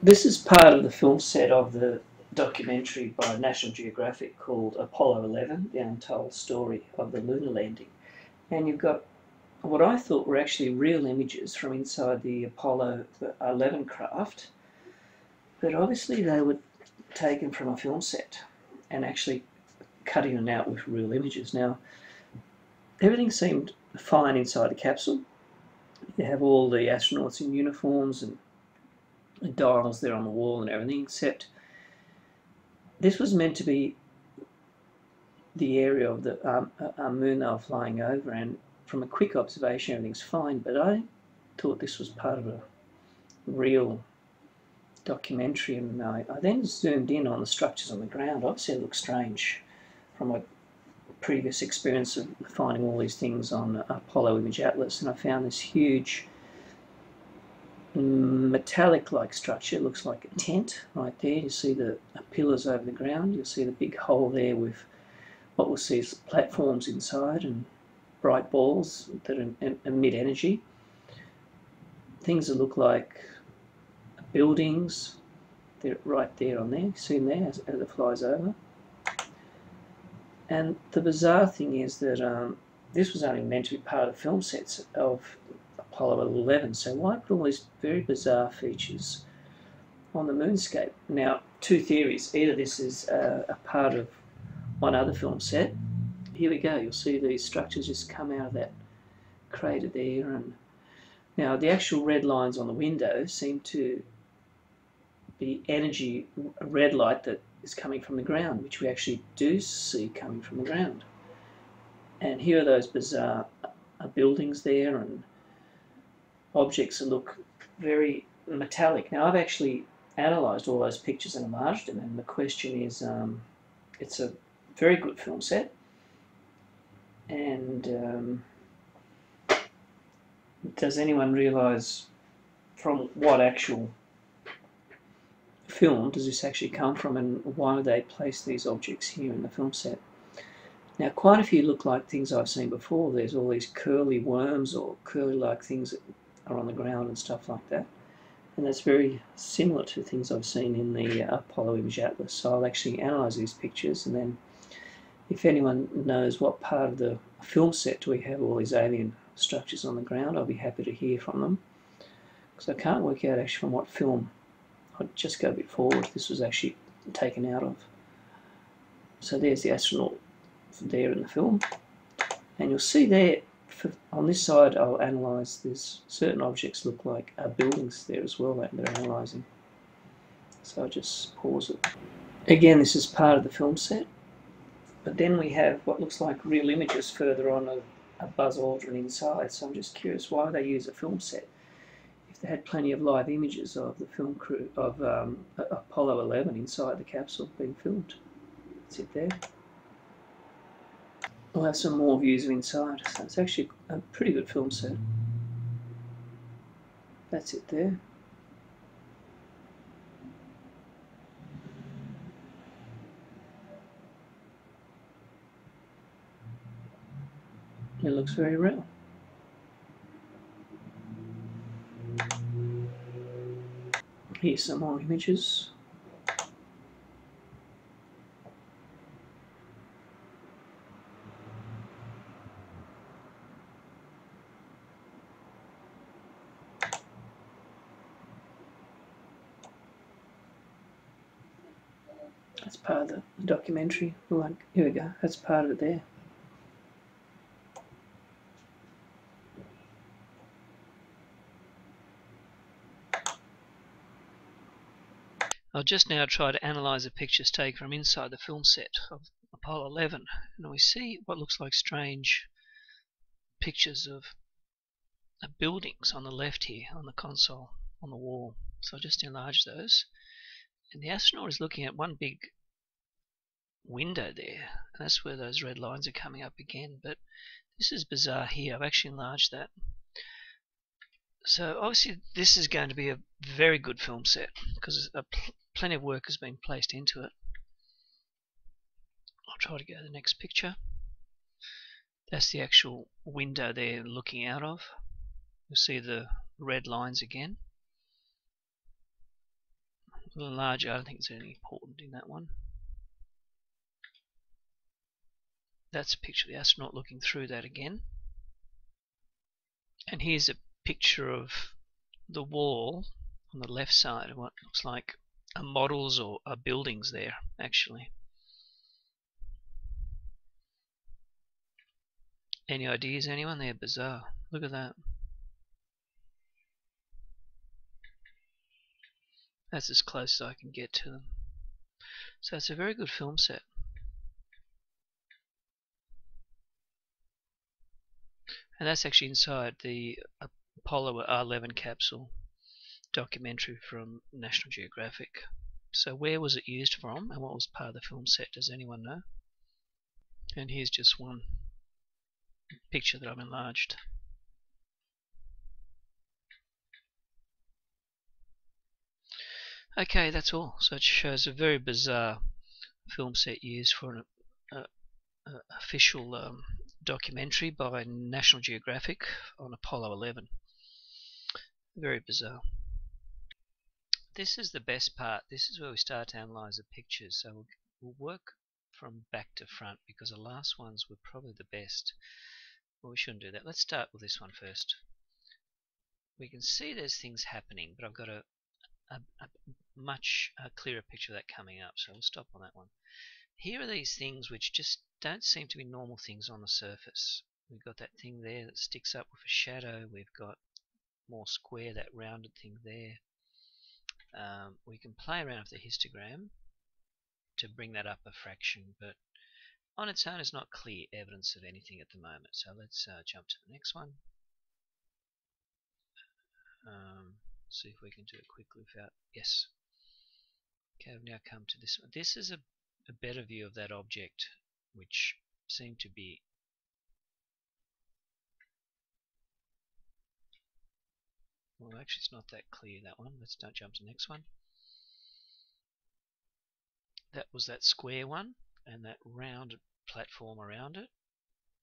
This is part of the film set of the documentary by National Geographic called Apollo 11, the untold story of the lunar landing. And you've got what I thought were actually real images from inside the Apollo 11 craft, but obviously they were taken from a film set and actually cut in and out with real images. Now, everything seemed fine inside the capsule. You have all the astronauts in uniforms and the dials there on the wall and everything, except this was meant to be the area of the moon they were flying over, and from a quick observation everything's fine, but I thought this was part of a real documentary, and I then zoomed in on the structures on the ground. Obviously it looks strange from my previous experience of finding all these things on Apollo Image Atlas, and I found this huge metallic-like structure. It looks like a tent right there. You see the pillars over the ground. You'll see the big hole there with what we'll see is platforms inside and bright balls that emit energy. Things that look like buildings, they're right there on there. You see them there as it flies over. And the bizarre thing is that this was only meant to be part of the film sets of Apollo 11, so why put all these very bizarre features on the moonscape? Now, two theories. Either this is a part of one other film set. Here we go. You'll see these structures just come out of that crater there, and now the actual red lines on the window seem to be energy red light that is coming from the ground, which we actually do see coming from the ground. And here are those bizarre buildings there and objects that look very metallic. Now, I've actually analysed all those pictures and enlarged them, and the question is, it's a very good film set, and does anyone realise from what actual film does this actually come from, and why do they place these objects here in the film set? Now, quite a few look like things I've seen before. There's all these curly worms or curly-like things that are on the ground and stuff like that. And that's very similar to things I've seen in the Apollo Image Atlas. So I'll actually analyse these pictures, and then if anyone knows what part of the film set do we have all these alien structures on the ground, I'll be happy to hear from them. Because I can't work out actually from what film. I'd just go a bit forward. This was actually taken out of. So there's the astronaut there in the film, and you'll see there on this side I'll analyse there's certain objects look like buildings there as well that they're analysing. So I'll just pause it. Again, this is part of the film set, but then we have what looks like real images further on of a Buzz Aldrin inside. So I'm just curious why they use a film set if they had plenty of live images of the film crew of Apollo 11 inside the capsule being filmed. That's it there. We'll have some more views of inside. So it's actually a pretty good film set. That's it there. It looks very real. Here's some more images. That's part of the documentary. Here we go. That's part of it there. I'll just now try to analyse the pictures taken from inside the film set of Apollo 11, and we see what looks like strange pictures of buildings on the left here on the console on the wall. So I'll just enlarge those, and the astronaut is looking at one big window there, and that's where those red lines are coming up again. But this is bizarre here. I've actually enlarged that. So obviously this is going to be a very good film set because plenty of work has been placed into it. I'll try to go to the next picture. That's the actual window they're looking out of. You'll see the red lines again. A little larger. I don't think it's anything important in that one. That's a picture of the astronaut looking through that again. And here's a picture of the wall on the left side of what looks like models or buildings there, actually. Any ideas, anyone? They're bizarre. Look at that. That's as close as I can get to them. So it's a very good film set. And that's actually inside the Apollo 11 capsule documentary from National Geographic. So where was it used from and what was part of the film set? Does anyone know? And here's just one picture that I've enlarged. Okay, that's all. So it shows a very bizarre film set used for an official documentary by National Geographic on Apollo 11. Very bizarre. This is the best part. This is where we start to analyze the pictures. So we'll work from back to front because the last ones were probably the best. Well, we shouldn't do that. Let's start with this one first. We can see there's things happening, but I've got a much clearer picture of that coming up, so we'll stop on that one. Here are these things which just don't seem to be normal things on the surface. We've got that thing there that sticks up with a shadow. We've got more square, that rounded thing there. We can play around with the histogram to bring that up a fraction, but on its own is not clear evidence of anything at the moment. So let's jump to the next one. See if we can do it quickly without... Yes. Okay, we've now come to this one. This is a better view of that object, which seemed to be... Well, actually it's not that clear, that one. Let's not jump to the next one. That was that square one, and that round platform around it,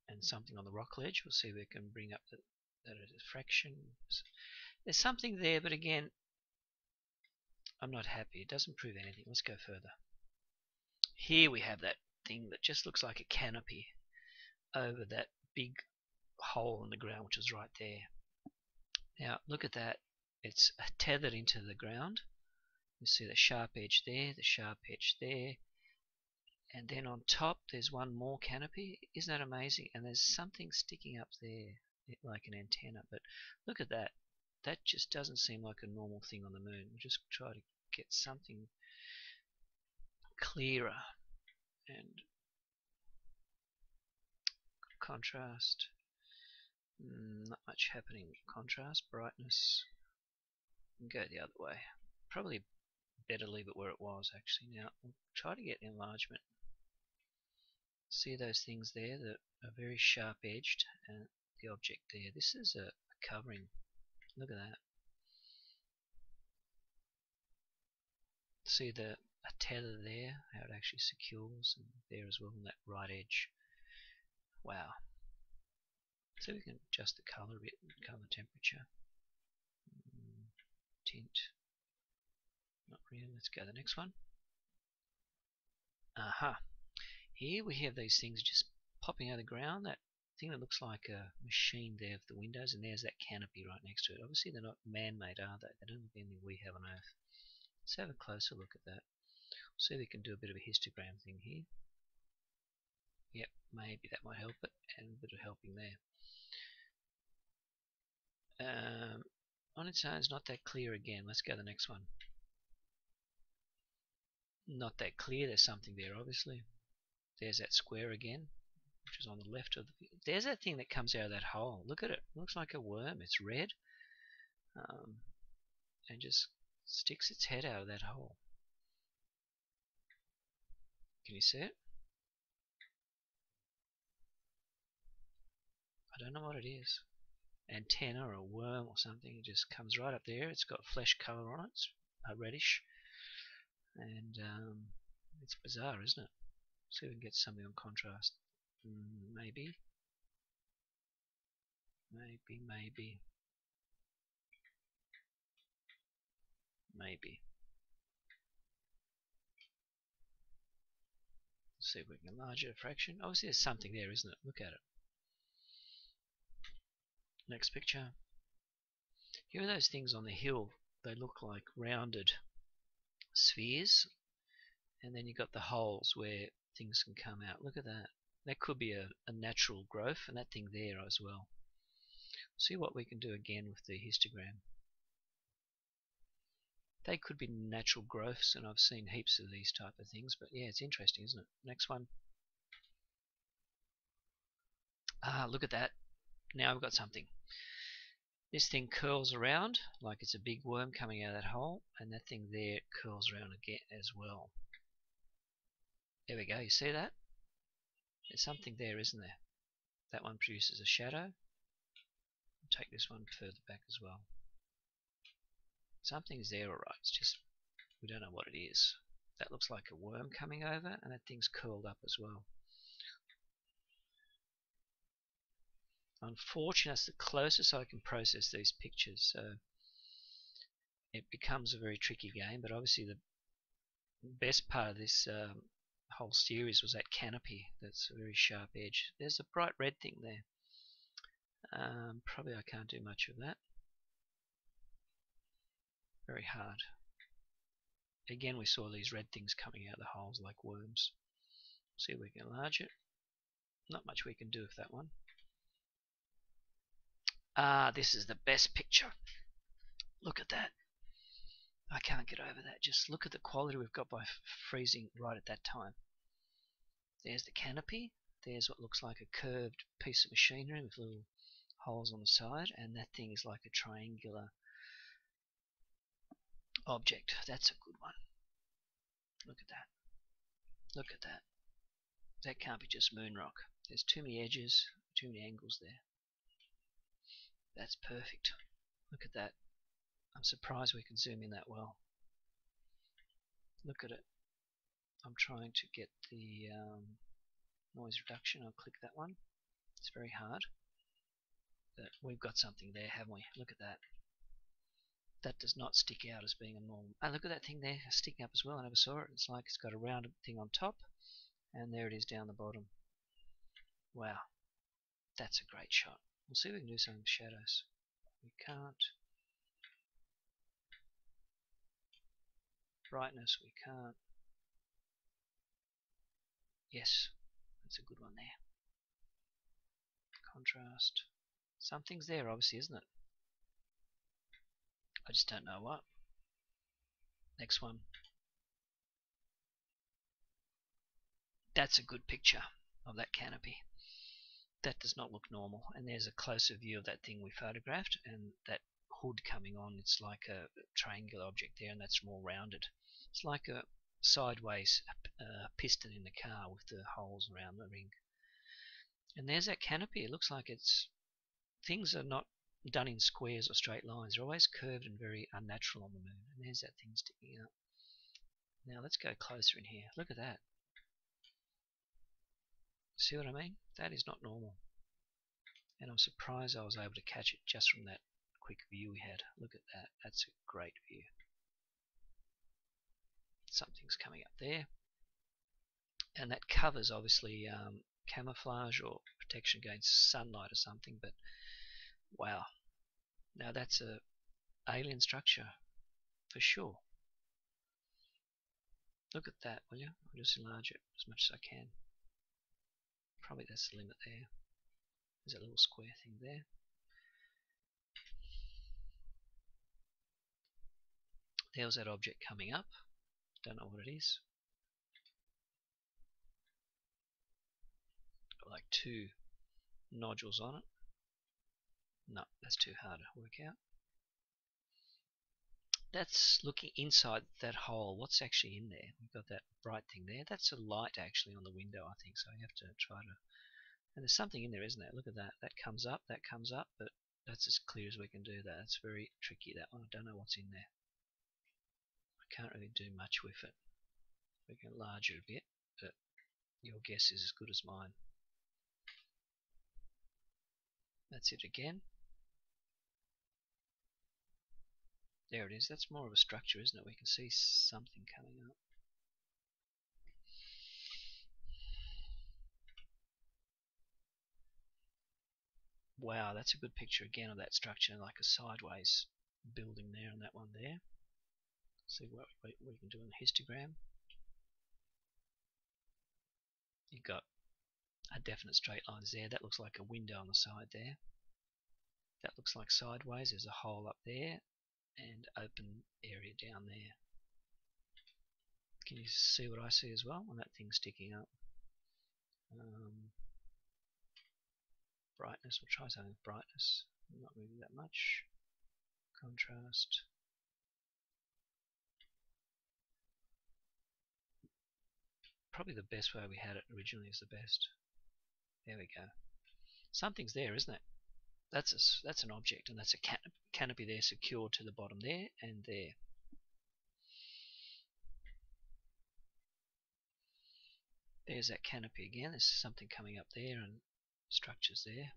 and something on the rock ledge. We'll see if we can bring up that at a fraction. There's something there, but again, I'm not happy. It doesn't prove anything. Let's go further. Here we have that thing that just looks like a canopy over that big hole in the ground, which is right there. Now, look at that. It's tethered into the ground. You see the sharp edge there, the sharp edge there. And then on top, there's one more canopy. Isn't that amazing? And there's something sticking up there, like an antenna. But look at that. That just doesn't seem like a normal thing on the moon. We'll just try to get something clearer and contrast. Not much happening. Contrast, brightness. Go the other way. Probably better leave it where it was actually. Now we'll try to get enlargement. See those things there that are very sharp edged, and the object there. This is a covering. Look at that. See the tether there, how it actually secures, and there as well on that right edge. Wow. So we can adjust the color a bit, color temperature, tint. Not really. Let's go to the next one. Aha. Here we have these things just popping out of the ground. That thing that looks like a machine there for the windows, and there's that canopy right next to it. Obviously they're not man-made, are they? They don't look anything we have on Earth. Let's have a closer look at that. See if we can do a bit of a histogram thing here. Yep, maybe that might help it, and a bit of helping there. On its own, it's not that clear again. Let's go to the next one. Not that clear. There's something there, obviously. There's that square again, which is on the left of the... There's that thing that comes out of that hole. Look at it. It looks like a worm. It's red. And just sticks its head out of that hole. Can you see it? I don't know what it is. Antenna or a worm or something. It just comes right up there. It's got flesh colour on it. It's reddish. And it's bizarre, isn't it? See if we can get something on contrast. Maybe. see if we can enlarge it a fraction. Obviously there's something there, isn't it? Look at it. Next picture. Here are those things on the hill. They look like rounded spheres, and then you've got the holes where things can come out. Look at that. That could be a natural growth, and that thing there as well. See what we can do again with the histogram. They could be natural growths, and I've seen heaps of these type of things, but yeah, it's interesting, isn't it? Next one. Look at that. Now we've got something. This thing curls around like it's a big worm coming out of that hole, and that thing there curls around again as well. There we go. You see that? There's something there, isn't there? That one produces a shadow. I'll take this one further back as well. Something's there, alright. It's just we don't know what it is. That looks like a worm coming over, and that thing's curled up as well. Unfortunately, that's the closest I can process these pictures, so it becomes a very tricky game. But obviously the best part of this whole series was that canopy. That's a very sharp edge. There's a bright red thing there. Probably I can't do much of that. Very hard. Again, we saw these red things coming out of the holes like worms. See if we can enlarge it. Not much we can do with that one. This is the best picture. Look at that. I can't get over that. Just look at the quality we've got by freezing right at that time. There's the canopy. There's what looks like a curved piece of machinery with little holes on the side, and that thing is like a triangular object. That's a good one. Look at that. Look at that. That can't be just moon rock. There's too many edges, too many angles there. That's perfect. Look at that. I'm surprised we can zoom in that well. Look at it. I'm trying to get the noise reduction. I'll click that one. It's very hard. But we've got something there, haven't we? Look at that. That does not stick out as being a normal. And look at that thing there sticking up as well. I never saw it. It's like it's got a rounded thing on top, and there it is down the bottom. Wow. That's a great shot. We'll see if we can do some shadows. We can't. Brightness, we can't. Yes, that's a good one there. Contrast. Something's there, obviously, isn't it? I just don't know what. Next one. That's a good picture of that canopy. That does not look normal. And there's a closer view of that thing we photographed, and that hood coming on, it's like a triangular object there, and that's more rounded. It's like a sideways piston in the car with the holes around the ring. And there's that canopy. It looks like it's things are not done in squares or straight lines. They're always curved and very unnatural on the moon. And there's that thing sticking out. Now let's go closer in here. Look at that. See what I mean? That is not normal. And I'm surprised I was able to catch it just from that quick view we had. Look at that. That's a great view. Something's coming up there. And that covers obviously camouflage or protection against sunlight or something, but wow. Now that's a alien structure for sure. Look at that, will you? I'll just enlarge it as much as I can. Probably that's the limit there. There's a little square thing there. There was that object coming up. Don't know what it is. Got like two nodules on it. No, that's too hard to work out. That's looking inside that hole. What's actually in there? We've got that bright thing there. That's a light actually on the window, I think. So you have to try to. And there's something in there, isn't there? Look at that. That comes up, but that's as clear as we can do that. It's very tricky, that one. I don't know what's in there. I can't really do much with it. We can enlarge it a bit, but your guess is as good as mine. That's it again. There it is. That's more of a structure, isn't it? We can see something coming up. Wow, that's a good picture again of that structure, like a sideways building there and that one there. See what we can do in the histogram. You've got a definite straight lines there. That looks like a window on the side there. That looks like sideways. There's a hole up there and open area down there. Can you see what I see as well on that thing sticking up? Brightness, we'll try something with brightness, not moving that much. Contrast. Probably the best way we had it originally is the best. There we go. Something's there, isn't it? That's an object, and that's a canopy there secured to the bottom there and there. There's that canopy again. There's something coming up there and structures there.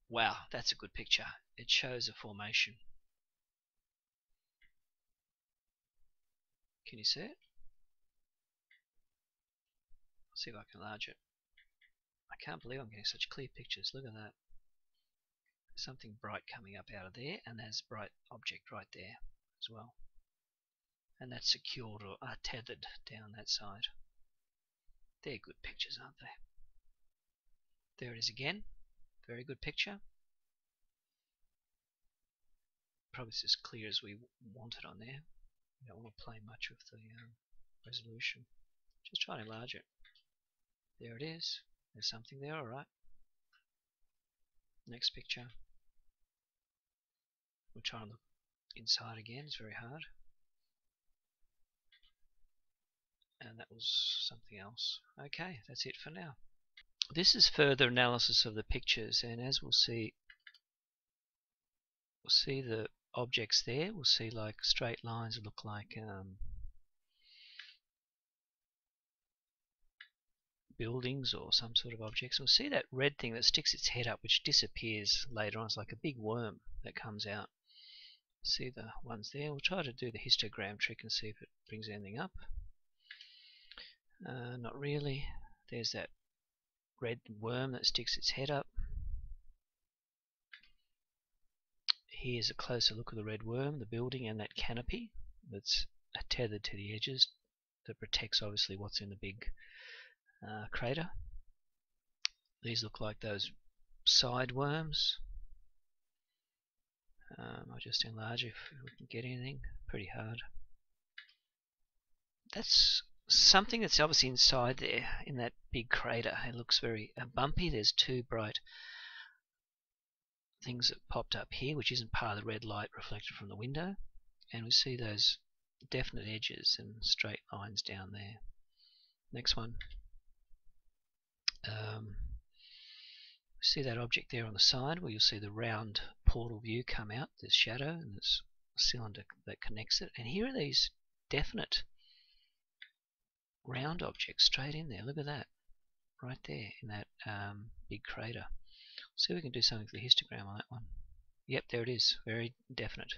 Wow, that's a good picture. It shows a formation. Can you see it? Let's see if I can enlarge it. I can't believe I'm getting such clear pictures. Look at that. Something bright coming up out of there, and there's a bright object right there as well. And that's secured or tethered down that side. They're good pictures, aren't they? There it is again. Very good picture. Probably as clear as we want it on there. We don't want to play much with the resolution. Just try to enlarge it. There it is. There's something there, alright. Next picture. We'll try and look inside again. It's very hard. And that was something else. Okay, that's it for now. This is further analysis of the pictures, and as we'll see the objects there. We'll see like straight lines that look like buildings or some sort of objects. We'll see that red thing that sticks its head up, which disappears later on. It's like a big worm that comes out. See the ones there. We'll try to do the histogram trick and see if it brings anything up. Not really. There's that red worm that sticks its head up. Here's a closer look of the red worm, the building, and that canopy that's tethered to the edges that protects obviously what's in the big crater. These look like those side worms. I'll just enlarge if we can get anything. Pretty hard. That's something that's obviously inside there in that big crater. It looks very bumpy. There's two bright things that popped up here, which isn't part of the red light reflected from the window. And we see those definite edges and straight lines down there. Next one. See that object there on the side where you'll see the round portal view come out. There's shadow and there's a cylinder that connects it. And here are these definite round objects straight in there. Look at that. Right there in that big crater. See if we can do something with the histogram on that one. Yep, there it is. Very definite.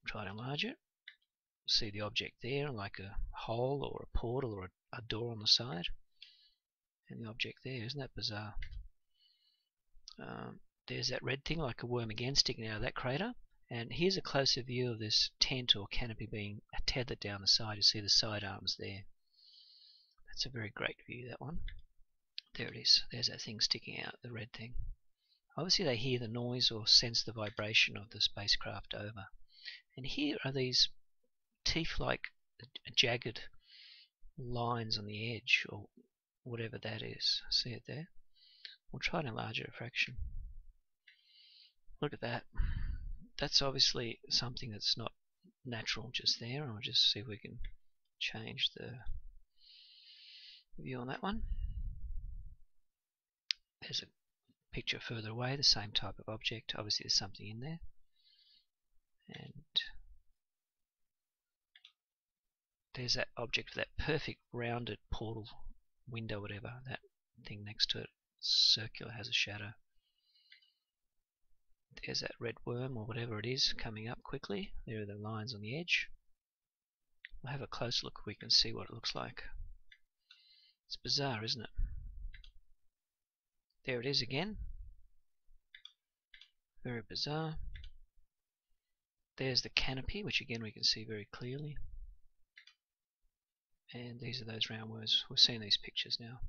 Try to enlarge it. See the object there like a hole or a portal or a door on the side. And the object there. Isn't that bizarre? There's that red thing like a worm again sticking out of that crater. And here's a closer view of this tent or canopy being tethered down the side. You see the side arms there. That's a very great view, that one. There it is. There's that thing sticking out, the red thing. Obviously they hear the noise or sense the vibration of the spacecraft over. And here are these teeth-like jagged lines on the edge or whatever that is. See it there? We'll try to enlarge it a fraction. Look at that. That's obviously something that's not natural just there. I'll just see if we can change the view on that one. There's a picture further away, the same type of object. Obviously there's something in there. And there's that object with that perfect rounded portal window, whatever, that thing next to it. Circular, has a shadow. There's that red worm or whatever it is coming up quickly. There are the lines on the edge. We'll have a close look. We can see what it looks like. It's bizarre, isn't it? There it is again. Very bizarre. There's the canopy, which again we can see very clearly. And these are those roundworms. We're seeing these pictures now.